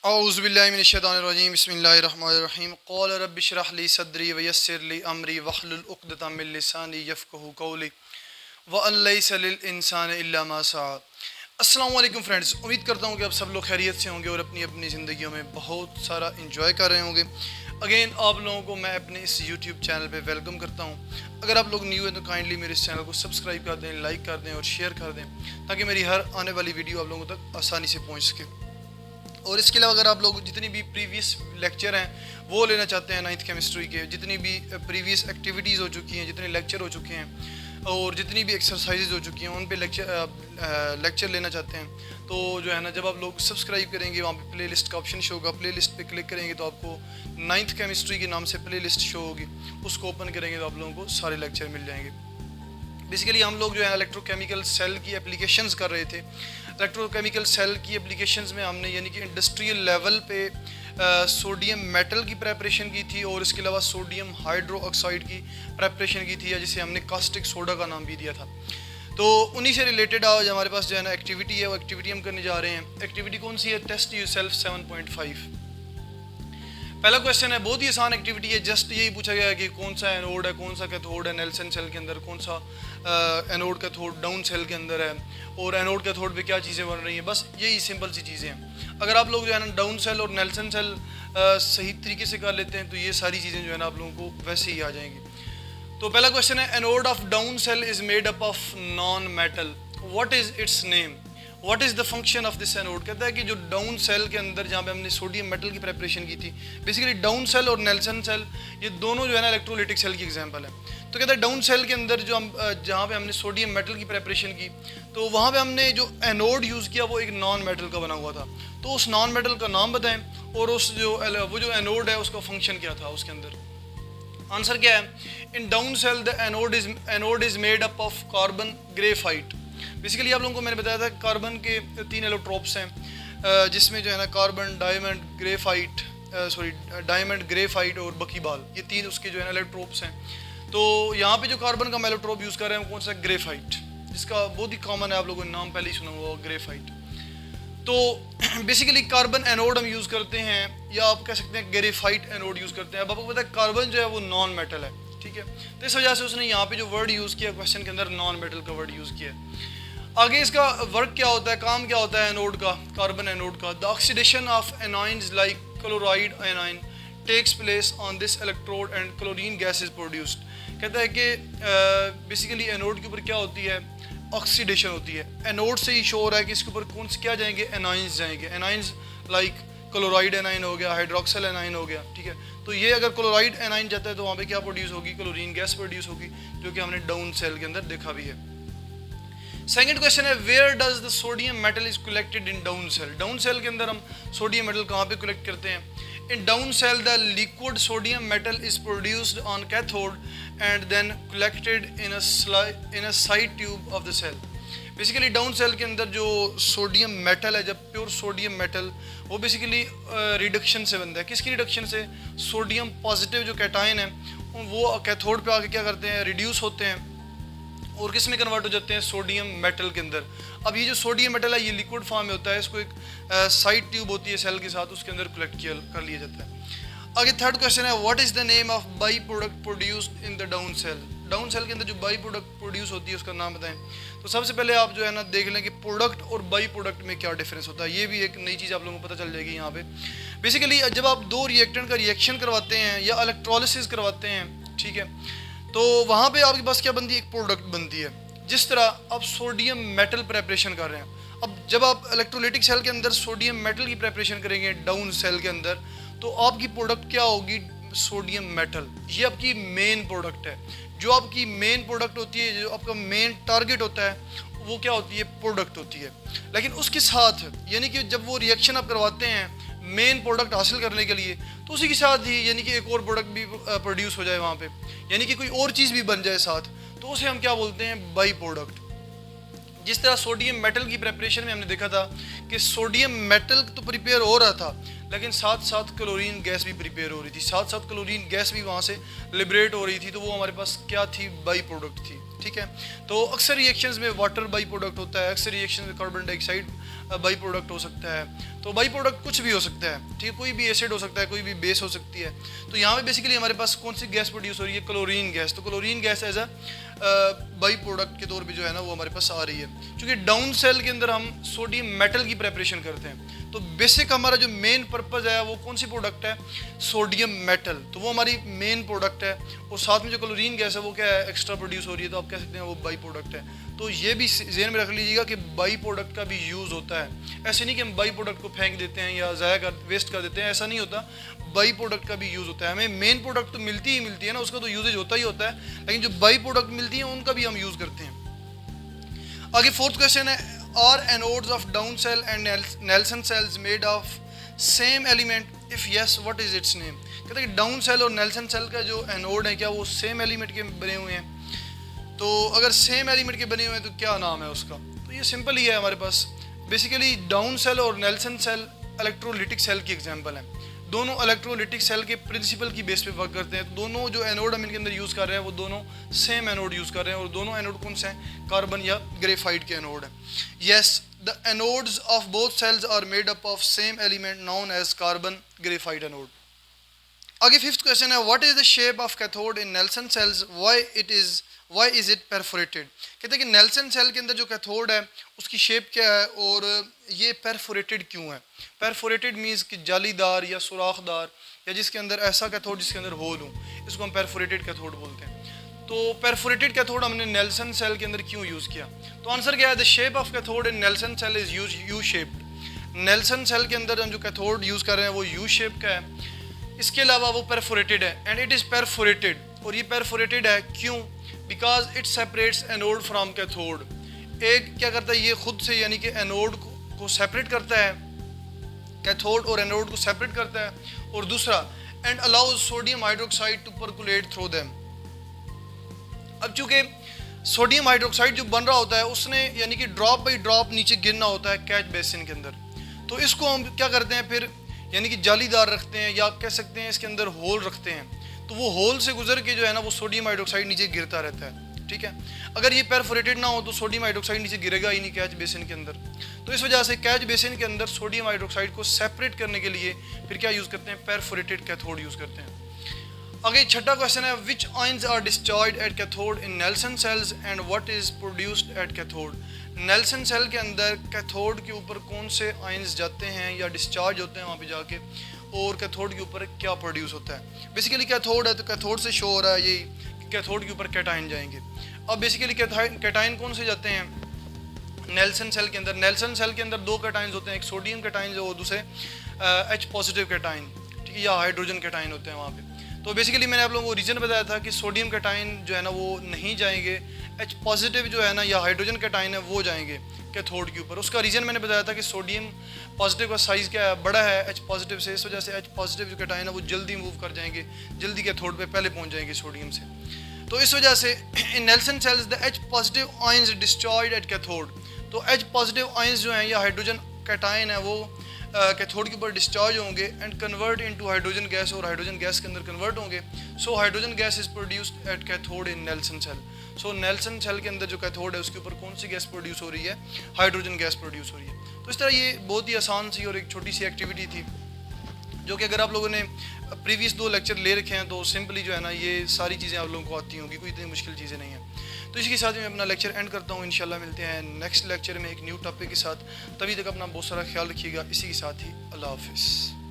औज़ुबिल्लाहि बिस्मिल्लाहिर्रहमानिर्रहीम क़ाल रब्बि इश्रह ली सदरी व यस्सिर ली अमरी वहलुल उक़दतम मिन लिसानी यफ़क़हू क़ौली व अन लैसा लिल इंसानि इल्ला मा सआ। अस्सलामु अलैकुम फ्रेंड्स, उम्मीद करता हूँ कि आप सब लोग खैरियत से होंगे और अपनी अपनी ज़िंदगियों में बहुत सारा इंजॉय कर रहे होंगे। अगेन आप लोगों को मैं अपने इस यूट्यूब चैनल पे वेलकम करता हूँ। अगर आप लोग न्यू हैं तो काइंडली मेरे इस चैनल को सब्सक्राइब कर दें, लाइक कर दें और शेयर कर दें ताकि मेरी हर आने वाली वीडियो आप लोगों तक आसानी से पहुँच सके। और इसके अलावा अगर आप लोग जितनी भी प्रीवियस लेक्चर हैं वो लेना चाहते हैं नाइन्थ केमिस्ट्री के, जितनी भी प्रीवियस एक्टिविटीज़ हो चुकी हैं, जितने लेक्चर हो चुके हैं और जितनी भी एक्सरसाइजेज हो चुकी हैं उन पे लेक्चर लेना चाहते हैं तो जो है ना, जब आप लोग सब्सक्राइब करेंगे वहाँ पे प्ले लिस्ट का ऑप्शन शो होगा। प्ले लिस्ट पर क्लिक करेंगे तो आपको नाइन्थ केमिस्ट्री के नाम से प्ले लिस्ट शो होगी, उसको ओपन करेंगे तो आप लोगों को सारे लेक्चर मिल जाएंगे। बेसिकली हम लोग जो है इलेक्ट्रोकेमिकल सेल की एप्लीकेशंस कर रहे थे। इलेक्ट्रोकेमिकल सेल की एप्लीकेशंस में हमने यानी कि इंडस्ट्रियल लेवल पे सोडियम मेटल की प्रेपरेशन की थी और इसके अलावा सोडियम हाइड्रो ऑक्साइड की प्रेपरेशन की थी, या जिसे हमने कास्टिक सोडा का नाम भी दिया था। तो उन्हीं से रिलेटेड आज हमारे पास जो है ना एक्टिविटी है, वो एक्टिविटी हम करने जा रहे हैं। एक्टिविटी कौन सी है? Test yourself 7.5। पहला क्वेश्चन है, बहुत ही आसान एक्टिविटी है। जस्ट यही पूछा गया है कि कौन सा एनोड है, कौन सा कैथोड है नेल्सन सेल के अंदर, कौन सा एनोड कैथोड डाउन सेल के अंदर है और एनोड कैथोड पे क्या चीज़ें बन रही हैं। बस यही सिंपल सी चीज़ें हैं। अगर आप लोग जो है ना डाउन सेल और नेल्सन सेल सही तरीके से कर लेते हैं तो ये सारी चीज़ें जो है ना आप लोगों को वैसे ही आ जाएंगी। तो पहला क्वेश्चन है, anode of down cell is made up of non metal, what is its name, what is the function of this anode. कहता है कि जो डाउन सेल के अंदर जहाँ पे हमने सोडियम मेटल की प्रेपरेशन की थी, बेसिकली डाउन सेल और नेल्सन सेल ये दोनों जो है ना इलेक्ट्रोलिटिक सेल की एग्जांपल है। तो कहता है डाउन सेल के अंदर जो हम जहाँ पे हमने सोडियम मेटल की प्रेपरेशन की तो वहाँ पे हमने जो एनोड यूज़ किया वो एक नॉन मेटल का बना हुआ था। तो उस नॉन मेटल का नाम बताएं और उस वो जो एनोड है उसका फंक्शन क्या था उसके अंदर। आंसर क्या है? In down cell the anode is made up of carbon graphite. Basically आप लोगों को मैंने बताया था कार्बन के 3 एलोट्रोप्स हैं, जिसमें जो है ना कार्बन, डायमंड, ग्रेफाइट और बकीबाल, ये 3 उसके जो है ना एलोट्रोप्स हैं। तो यहाँ पे जो कार्बन का एलोट्रोप यूज़ कर रहे हैं कौन सा? ग्रेफाइट, जिसका बहुत ही कॉमन है, आप लोगों ने नाम पहले ही सुना हुआ ग्रेफाइट। तो बेसिकली कार्बन एनोड हम यूज़ करते हैं, या आप कह सकते हैं ग्रेफाइट एनोड यूज़ करते हैं। अब आपको पता है कार्बन जो है वो नॉन मेटल है, ठीक है। तो इस वजह से उसने यहाँ पे जो वर्ड यूज़ किया क्वेश्चन के अंदर, नॉन मेटल का वर्ड यूज़ किया। आगे इसका वर्क क्या होता है, काम क्या होता है एनोड का, कार्बन एनोड का। The oxidation of anions like chloride ions takes place on this electrode and chlorine gas is produced. कहता है कि बेसिकली एनोड के ऊपर क्या होती है? ऑक्सीडेशन होती है। एनोड से ही शो हो रहा है कि इसके ऊपर कौन से क्या जाएंगे? एनाइंस जाएंगे। एनाइंस लाइक क्लोराइड एनाइन हो गया, हाइड्रोक्सिल एनाइन हो गया, ठीक है। तो ये अगर क्लोराइड एनाइन जाता है तो वहाँ पे क्या प्रोड्यूस होगी? क्लोरीन गैस प्रोड्यूस होगी, जो कि हमने डाउन सेल के अंदर देखा भी है। सेकेंड क्वेश्चन है, where does the sodium metal is collected in down cell. Down cell के अंदर हम सोडियम मेटल कहाँ पे कलेक्ट करते हैं? In down cell the liquid sodium metal is produced on cathode and then collected in a side tube of the cell. Basically down cell के अंदर जो सोडियम मेटल है, जब प्योर सोडियम मेटल, वो बेसिकली रिडक्शन से बनता है। किसकी रिडक्शन से? सोडियम पॉजिटिव जो कैटायन है वो कैथोड पे आके क्या करते हैं? रिड्यूस होते हैं और किस में कन्वर्ट हो जाते हैं? सोडियम मेटल के अंदर। अब ये जो सोडियम मेटल है ये लिक्विड फॉर्म में होता है, इसको एक साइड ट्यूब होती है सेल के साथ, उसके अंदर कलेक्ट कर लिया जाता है। आगे थर्ड क्वेश्चन है, what is the name of by product produced in the down cell. Down cell के अंदर जो बाई प्रोडक्ट प्रोड्यूस होती है उसका नाम बताएं। तो सबसे पहले आप जो है ना देख लें कि प्रोडक्ट और बाई प्रोडक्ट में क्या डिफरेंस होता है। ये भी एक नई चीज़ आप लोगों को पता चल जाएगी यहाँ पे। बेसिकली जब आप दो रिएक्टेंट का रिएक्शन करवाते हैं या इलेक्ट्रोलिसिस करवाते हैं, ठीक है, तो वहाँ पे आपके पास क्या बनती है? एक प्रोडक्ट बनती है। जिस तरह आप सोडियम मेटल प्रेपरेशन कर रहे हैं, अब जब आप इलेक्ट्रोलिटिक सेल के अंदर सोडियम मेटल की प्रेपरेशन करेंगे डाउन सेल के अंदर, तो आपकी प्रोडक्ट क्या होगी? Sodium metal. ये आपकी मेन प्रोडक्ट है। जो आपकी मेन प्रोडक्ट होती है, जो आपका मेन टारगेट होता है, वो क्या होती है? प्रोडक्ट होती है। लेकिन उसके साथ यानी कि जब वो रिएक्शन आप करवाते हैं मेन प्रोडक्ट हासिल करने के लिए, तो उसी के साथ ही यानी कि एक और प्रोडक्ट भी प्रोड्यूस हो जाए वहाँ पे, यानी कि कोई और चीज़ भी बन जाए साथ, तो उसे हम क्या बोलते हैं? By product. जिस तरह सोडियम मेटल की प्रेपरेशन में हमने देखा था कि सोडियम मेटल तो प्रिपेयर हो रहा था, लेकिन साथ साथ क्लोरीन गैस भी प्रिपेयर हो रही थी, साथ साथ क्लोरीन गैस भी वहाँ से लिबरेट हो रही थी। तो वो हमारे पास क्या थी? बाई प्रोडक्ट थी, ठीक है। तो अक्सर रिएक्शंस में वाटर बाई प्रोडक्ट होता है, अक्सर रिएक्शन में कार्बन डाइऑक्साइड बाई प्रोडक्ट हो सकता है। तो बाई प्रोडक्ट कुछ भी हो सकता है, ठीक है, कोई भी एसिड हो सकता है, कोई भी बेस हो सकती है। तो यहाँ पे बेसिकली हमारे पास कौन सी गैस प्रोड्यूस हो रही है, क्लोरीन गैस। तो chlorine gas as a by product के तौर पे जो है ना वो हमारे पास आ रही है। क्योंकि डाउन सेल के अंदर हम सोडियम मेटल की प्रेपरेशन करते हैं, तो बेसिक हमारा जो मेन पर्पज़ है वो कौन सी प्रोडक्ट है, सोडियम मेटल। तो वो हमारी मेन प्रोडक्ट है। और साथ में जो क्लोरीन गैस है वो क्या है, एक्स्ट्रा प्रोड्यूस हो रही है, तो आप कह सकते हैं वो बाई प्रोडक्ट है। तो ये भी ज़हन में रख लीजिएगा कि बाई प्रोडक्ट का भी यूज़ होता है। ऐसे नहीं कि हम बाई प्रोडक्ट को फेंक देते हैं या ज़ाया कर वेस्ट कर देते हैं, ऐसा नहीं होता। बाई प्रोडक्ट का भी यूज़ होता है। हमें मेन प्रोडक्ट तो मिलती ही मिलती है ना, उसका तो यूजेज होता ही होता है, लेकिन जो बाई प्रोडक्ट मिलती है उनका भी हम यूज़ करते हैं। आगे फोर्थ क्वेश्चन है, are anodes of down cell and Nelson cells made of same element, if yes what is its name. कहते हैं कि डाउन सेल और नेल्सन सेल का जो एनोड है क्या वो सेम एलिमेंट के बने हुए हैं। तो अगर सेम एलिमेंट के बने हुए हैं तो क्या नाम है उसका। तो ये सिंपल ही है हमारे पास। बेसिकली डाउन सेल और नेल्सन सेल इलेक्ट्रोलिटिक सेल की एग्जांपल है। दोनों इलेक्ट्रोलिटिक सेल के प्रिंसिपल की बेस पे वर्क करते हैं। तो दोनों जो एनोड हम इनके अंदर यूज़ कर रहे हैं वो दोनों सेम एनोड यूज़ कर रहे हैं। और दोनों एनोड कौन से हैं, कार्बन या ग्रेफाइट के एनोड है। Yes, the anodes of both cells are made up of same element known as carbon graphite anode. आगे फिफ्थ क्वेश्चन है, what is the shape of cathode in Nelson cells, why is it perforated. कहते हैं कि Nelson cell के अंदर जो cathode है उसकी शेप क्या है और ये परफोरेटेड क्यों है। परफोरेटेड मीन्स कि जालीदार या सुराखदार, या जिसके अंदर ऐसा कैथोड जिसके अंदर होल हो, इसको हम परफोरेटेड कैथोड बोलते हैं। तो परफोरेटेड कैथोड हमने नेल्सन सेल के अंदर क्यों यूज़ किया। तो आंसर क्या है, the shape of cathode in Nelson cell is U shaped. Nelson cell के अंदर हम जो कैथोड यूज़ कर रहे हैं वो यू शेप का है। इसके अलावा वो परफोरेटेड है, एंड इट इज़ परफोरेटेड। और ये परफोरेटेड है क्यों, because it separates anode from cathode. एक क्या करता है, ये खुद से यानी कि एनोड को सेपरेट करता है, कैथोड और एनोड को सेपरेट करता है। और दूसरा, and allows sodium hydroxide to percolate through them. अब चूंकि सोडियम हाइड्रोक्साइड जो बन रहा होता है उसने यानी कि ड्रॉप बाई ड्रॉप नीचे गिरना होता है कैच बेसिन के अंदर। तो इसको हम क्या करते हैं फिर, यानी कि जालीदार रखते हैं, या आप कह सकते हैं इसके अंदर होल रखते हैं। तो वो होल से गुजर के जो है ना वो सोडियम हाइड्रोक्साइड नीचे गिरता रहता है, ठीक है। अगर ये परफोरेटेड ना हो तो सोडियम हाइड्रोक्साइड नीचे गिरेगा ही नहीं कैच बेसिन के अंदर। तो इस वजह से कैच बेसिन के अंदर सोडियम हाइड्रोक्साइड को सेपरेट करने के लिए फिर क्या यूज़ करते हैं, परफोरेटेड कैथोड यूज़ करते हैं। आगे छठा क्वेश्चन है, which ions are discharge at cathode in Nelson cells and what is produced at cathode. Nelson cell के अंदर कैथोड के ऊपर कौन से आयंस जाते हैं या डिस्चार्ज होते हैं वहाँ पे जाके, और कैथोड के ऊपर क्या प्रोड्यूस होता है। बेसिकली कैथोड है तो कैथोड से शो हो रहा है ये कि कैथोड के ऊपर कैटाइन जाएंगे। अब बेसिकली कैटाइन कौन से जाते हैं नेल्सन सेल के अंदर। नेल्सन सेल के अंदर दो कैटाइंस होते हैं, एक सोडियम कैटाइन और दूसरे H पॉजिटिव कैटाइन, ठीक है, या हाइड्रोजन कैटाइन होते हैं वहाँ पे। तो बेसिकली मैंने आप लोगों को रीज़न बताया था कि सोडियम कैटाइन जो है ना वो नहीं जाएंगे, H पॉजिटिव जो है ना या हाइड्रोजन कैटाइन है वो जाएंगे कैथोड के ऊपर। उसका रीज़न मैंने बताया था कि सोडियम पॉजिटिव का साइज़ क्या है, बड़ा है H पॉजिटिव से, इस वजह से H पॉजिटिव जो कैटाइन है वो जल्दी मूव कर जाएंगे, जल्दी कैथोड पे पहले पहुंच जाएंगे सोडियम से। तो इस वजह से in Nelson cells the H positive ions discharge at cathode. तो H पॉजिटिव आयंस जो हैं या हाइड्रोजन कैटाइन है वो कैथोड के ऊपर डिस्चार्ज होंगे and convert into hydrogen gas, और हाइड्रोजन गैस के अंदर कन्वर्ट होंगे। So hydrogen gas is produced at cathode in Nelson cell. So Nelson cell के अंदर जो कैथोड है उसके ऊपर कौन सी गैस प्रोड्यूस हो रही है, हाइड्रोजन गैस प्रोड्यूस हो रही है। तो इस तरह ये बहुत ही आसान सी और एक छोटी सी एक्टिविटी थी जो कि अगर आप लोगों ने प्रीवियस 2 लेक्चर ले रखे हैं तो सिंपली जो है ना ये सारी चीज़ें आप लोगों को आती होंगी, कोई इतनी मुश्किल चीज़ें नहीं हैं। तो इसी के साथ मैं अपना लेक्चर एंड करता हूँ। इंशाल्लाह मिलते हैं नेक्स्ट लेक्चर में एक न्यू टॉपिक के साथ। तभी तक अपना बहुत सारा ख्याल रखिएगा। इसी के साथ ही अल्लाह हाफिज़।